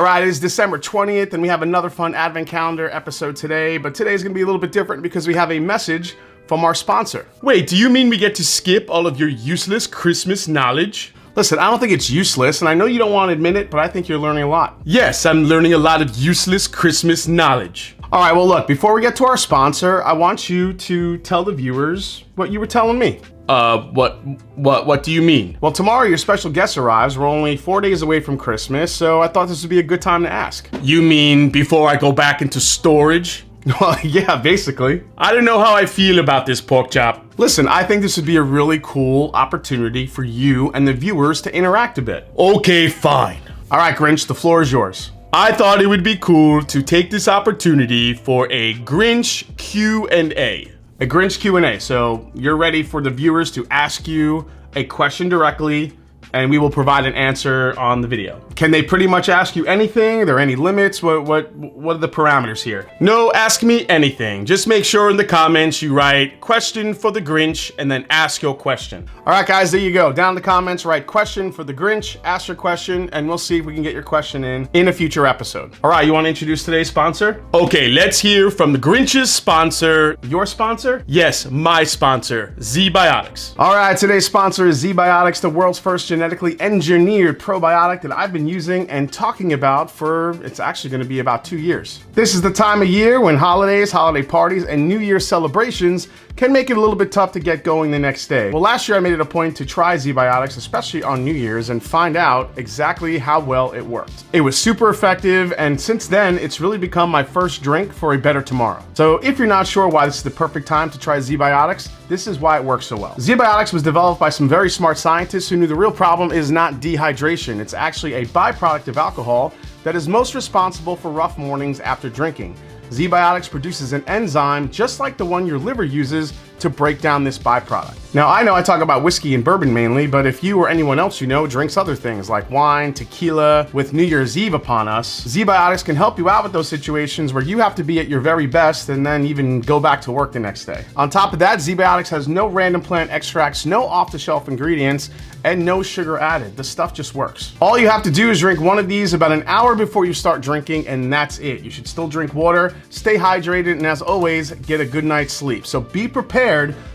All right, it is December 20th, and we have another fun Advent Calendar episode today, but today's gonna be a little bit different because we have a message from our sponsor. Wait, do you mean we get to skip all of your useless Christmas knowledge? Listen, I don't think it's useless, and I know you don't want to admit it, but I think you're learning a lot. Yes, I'm learning a lot of useless Christmas knowledge. All right, well look, before we get to our sponsor, I want you to tell the viewers what you were telling me. What do you mean? Well, tomorrow your special guest arrives. We're only 4 days away from Christmas, so I thought this would be a good time to ask. You mean before I go back into storage? Well, yeah, basically. I don't know how I feel about this pork chop. Listen, I think this would be a really cool opportunity for you and the viewers to interact a bit. Okay, fine. All right, Grinch, the floor is yours. I thought it would be cool to take this opportunity for a Grinch Q&A. A Grinch Q&A, so you're ready for the viewers to ask you a question directly, and we will provide an answer on the video. Can they pretty much ask you anything? Are there any limits? What are the parameters here? No, ask me anything. Just make sure in the comments you write question for the Grinch and then ask your question. All right, guys, there you go. Down in the comments, write question for the Grinch, ask your question, and we'll see if we can get your question in a future episode. All right, you want to introduce today's sponsor? Okay, let's hear from the Grinch's sponsor. Your sponsor? Yes, my sponsor, ZBiotics. All right, today's sponsor is ZBiotics, the world's first genetically engineered probiotic that I've been using and talking about for, it's actually going to be about 2 years. This is the time of year when holidays, holiday parties, and New Year's celebrations can make it a little bit tough to get going the next day. Well, last year I made it a point to try ZBiotics, especially on New Year's, and find out exactly how well it worked. It was super effective, and since then, it's really become my first drink for a better tomorrow. So if you're not sure why this is the perfect time to try ZBiotics, this is why it works so well. ZBiotics was developed by some very smart scientists who knew the real problem is not dehydration. It's actually a byproduct of alcohol that is most responsible for rough mornings after drinking. ZBiotics produces an enzyme just like the one your liver uses to break down this byproduct. Now, I know I talk about whiskey and bourbon mainly, but if you or anyone else you know drinks other things like wine, tequila, with New Year's Eve upon us, ZBiotics can help you out with those situations where you have to be at your very best and then even go back to work the next day. On top of that, ZBiotics has no random plant extracts, no off-the-shelf ingredients, and no sugar added. The stuff just works. All you have to do is drink one of these about an hour before you start drinking, and that's it. You should still drink water, stay hydrated, and as always, get a good night's sleep. So be prepared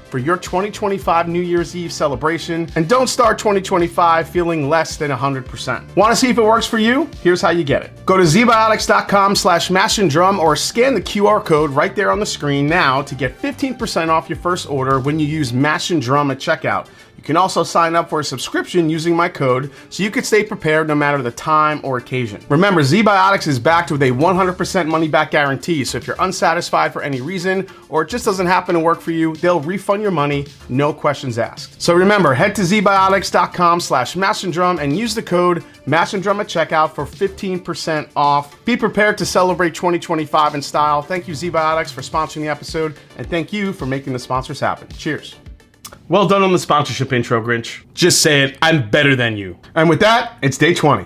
for your 2025 New Year's Eve celebration, and don't start 2025 feeling less than 100%. Want to see if it works for you? Here's how you get it. Go to zbiotics.com/mashanddrum or scan the QR code right there on the screen now to get 15% off your first order when you use mashanddrum at checkout. You can also sign up for a subscription using my code so you can stay prepared no matter the time or occasion. Remember, ZBiotics is backed with a 100% money-back guarantee, so if you're unsatisfied for any reason or it just doesn't happen to work for you, they'll refund your money, no questions asked. So remember, head to zbiotics.com/mashanddrum and use the code mashanddrum at checkout for 15% off. Be prepared to celebrate 2025 in style. Thank you, ZBiotics, for sponsoring the episode, and thank you for making the sponsors happen. Cheers. Well done on the sponsorship intro, Grinch. Just say it, I'm better than you. And with that, it's day 20.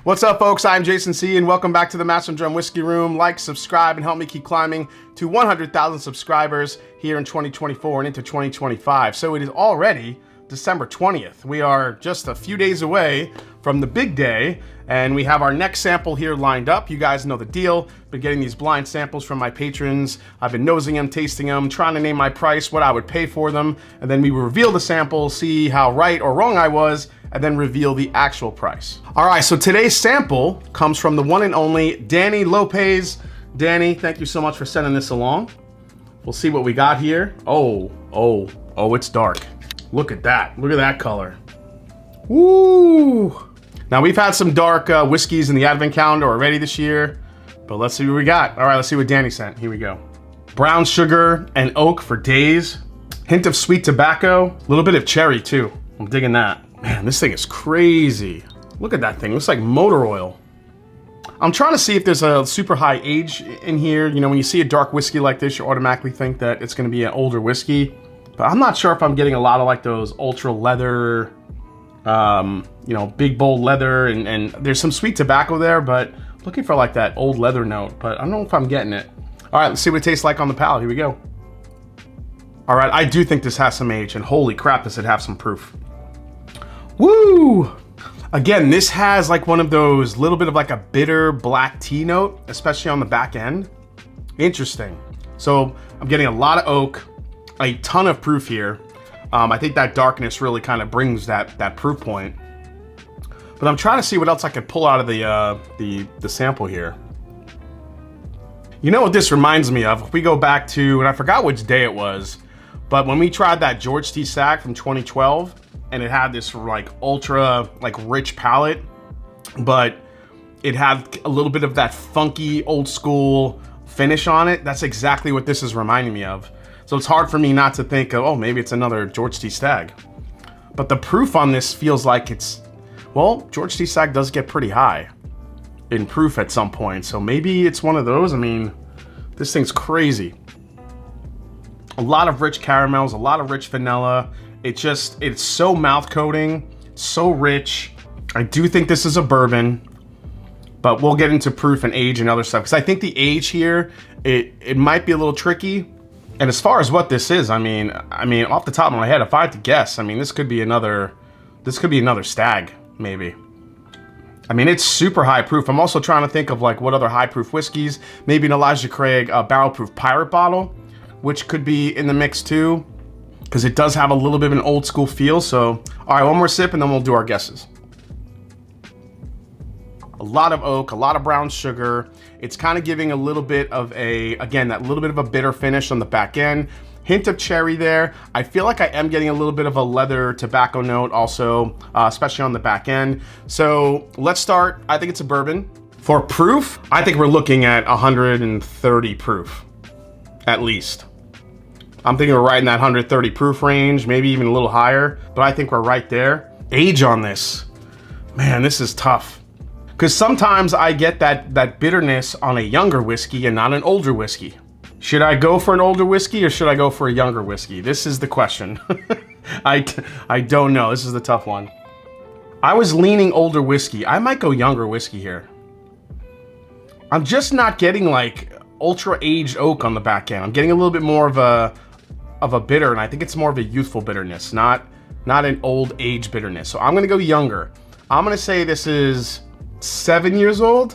What's up, folks? I'm Jason C, and welcome back to the MashanddRum Whiskey Room. Like, subscribe, and help me keep climbing to 100,000 subscribers here in 2024 and into 2025. So it is already December 20th. We are just a few days away from the big day, and we have our next sample here lined up. You guys know the deal. Been getting these blind samples from my patrons. I've been nosing them, tasting them, trying to name my price, what I would pay for them, and then we will reveal the sample, see how right or wrong I was, and then reveal the actual price. All right, so today's sample comes from the one and only Danny Lopez. Danny, thank you so much for sending this along. We'll see what we got here. Oh, it's dark. Look at that. Look at that color. Woo! Now, we've had some dark whiskeys in the Advent Calendar already this year, but let's see what we got. All right, let's see what Danny sent. Here we go. Brown sugar and oak for days. Hint of sweet tobacco. A little bit of cherry, too. I'm digging that. Man, this thing is crazy. Look at that thing. It looks like motor oil. I'm trying to see if there's a super high age in here. You know, when you see a dark whiskey like this, you automatically think that it's going to be an older whiskey. But I'm not sure if I'm getting a lot of like those ultra leather, you know, big bold leather, and there's some sweet tobacco there, but looking for like that old leather note, but I don't know if I'm getting it. All right, let's see what it tastes like on the palate. Here we go. All right, I do think this has some age, and holy crap, does it have some proof. Woo! Again, this has like one of those little bit of like a bitter black tea note, especially on the back end. Interesting. So I'm getting a lot of oak, a ton of proof here. I think that darkness really kind of brings that proof point. But I'm trying to see what else I could pull out of the sample here. You know what this reminds me of? If we go back to, and I forgot which day it was, but when we tried that George T. Stagg from 2012, and it had this like ultra like rich palate, but it had a little bit of that funky old school finish on it. That's exactly what this is reminding me of. So it's hard for me not to think of, oh, maybe it's another George T. Stagg. But the proof on this feels like it's, well, George T. Stagg does get pretty high in proof at some point. So maybe it's one of those. I mean, this thing's crazy. A lot of rich caramels, a lot of rich vanilla. It's so mouth coating, so rich. I do think this is a bourbon, but we'll get into proof and age and other stuff. Because I think the age here, it might be a little tricky. And as far as what this is, I mean, off the top of my head, if I had to guess, I mean, this could be another Stagg, maybe. I mean, it's super high proof. I'm also trying to think of like what other high proof whiskeys. Maybe an Elijah Craig barrel proof pirate bottle, which could be in the mix too, because it does have a little bit of an old school feel. So, all right, one more sip and then we'll do our guesses. A lot of oak, a lot of brown sugar. It's kind of giving a little bit of again, that little bit of a bitter finish on the back end. Hint of cherry there. I feel like I am getting a little bit of a leather tobacco note also, especially on the back end. So let's start. I think it's a bourbon. For proof, I think we're looking at 130 proof, at least. I'm thinking we're right in that 130 proof range, maybe even a little higher, but I think we're right there. Age on this, man, this is tough. Because sometimes I get that bitterness on a younger whiskey and not an older whiskey. Should I go for an older whiskey or should I go for a younger whiskey? This is the question. I don't know, this is the tough one. I was leaning older whiskey. I might go younger whiskey here. I'm just not getting like ultra aged oak on the back end. I'm getting a little bit more of a bitter, and I think it's more of a youthful bitterness, not an old age bitterness. So I'm gonna go younger. I'm gonna say this is 7 years old?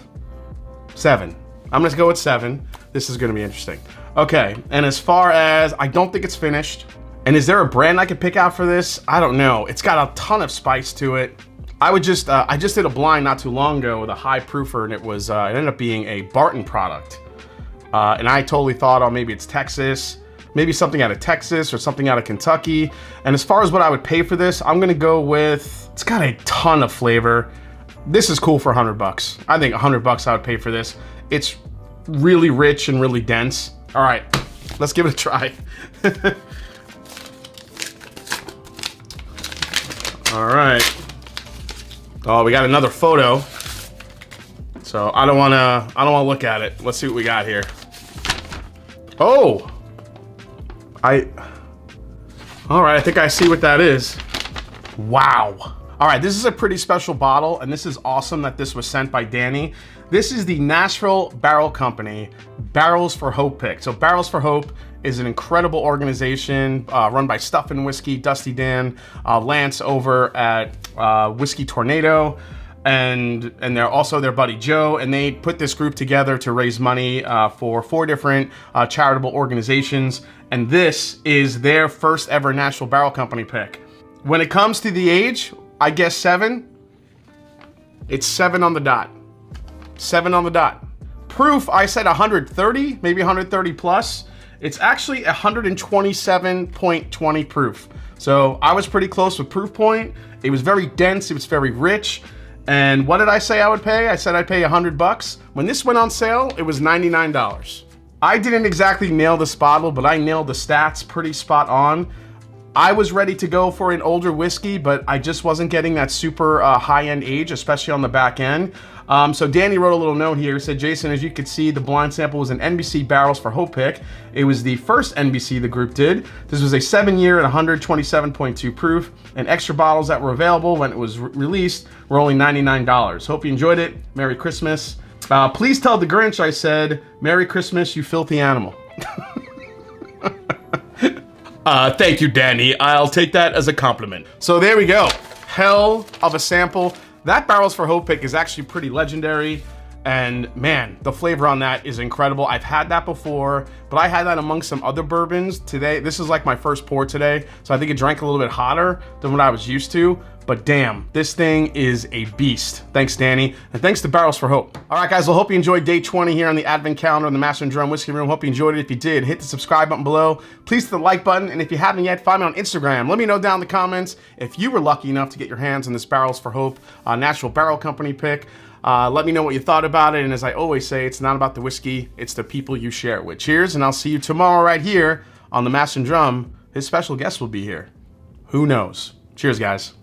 7. I'm gonna go with 7. This is gonna be interesting. Okay, and as far as, I don't think it's finished. And is there a brand I could pick out for this? I don't know. It's got a ton of spice to it. I just did a blind not too long ago with a high proofer, and it ended up being a Barton product. And I totally thought, oh, maybe it's Texas, maybe something out of Texas or something out of Kentucky. And as far as what I would pay for this, I'm gonna go with, it's got a ton of flavor. This is cool for $100. I think $100 I would pay for this. It's really rich and really dense. All right, let's give it a try. All right. Oh, we got another photo. So I don't wanna look at it. Let's see what we got here. Oh, all right, I think I see what that is. Wow. All right, this is a pretty special bottle, and this is awesome that this was sent by Danny. This is the Nashville Barrel Company, Barrels for Hope pick. So Barrels for Hope is an incredible organization run by Stuffin' Whiskey, Dusty Dan, Lance over at Whiskey Tornado, and they're also their buddy Joe, and they put this group together to raise money for 4 different charitable organizations, and this is their first ever Nashville Barrel Company pick. When it comes to the age, I guess 7. It's 7 on the dot. 7 on the dot. Proof, I said 130, maybe 130 plus. It's actually 127.20 proof. So I was pretty close with proof point. It was very dense, it was very rich. And what did I say I would pay? I said I'd pay $100. When this went on sale, it was $99. I didn't exactly nail this bottle, but I nailed the stats pretty spot on. I was ready to go for an older whiskey, but I just wasn't getting that super high-end age, especially on the back end. So Danny wrote a little note here. He said, Jason, as you could see, the blind sample was an NBC Barrels for Hope pick. It was the first NBC the group did. This was a 7-year and 127.2 proof, and extra bottles that were available when it was released were only $99. Hope you enjoyed it. Merry Christmas. Please tell the Grinch I said, Merry Christmas, you filthy animal. Thank you, Danny. I'll take that as a compliment. So there we go. Hell of a sample. That Barrels for Hope pick is actually pretty legendary. And man, the flavor on that is incredible. I've had that before, but I had that amongst some other bourbons today. This is like my first pour today, so I think it drank a little bit hotter than what I was used to. But damn, this thing is a beast. Thanks, Danny, and thanks to Barrels for Hope. All right, guys, I hope you enjoyed day 20 here on the Advent Calendar in the Master and Drum Whiskey Room. Hope you enjoyed it. If you did, hit the subscribe button below. Please hit the like button, and if you haven't yet, find me on Instagram. Let me know down in the comments if you were lucky enough to get your hands on this Barrels for Hope Natural Barrel Company pick. Let me know what you thought about it, and as I always say, it's not about the whiskey, it's the people you share it with. Cheers, and I'll see you tomorrow right here on the Master and Drum. His special guest will be here. Who knows? Cheers, guys.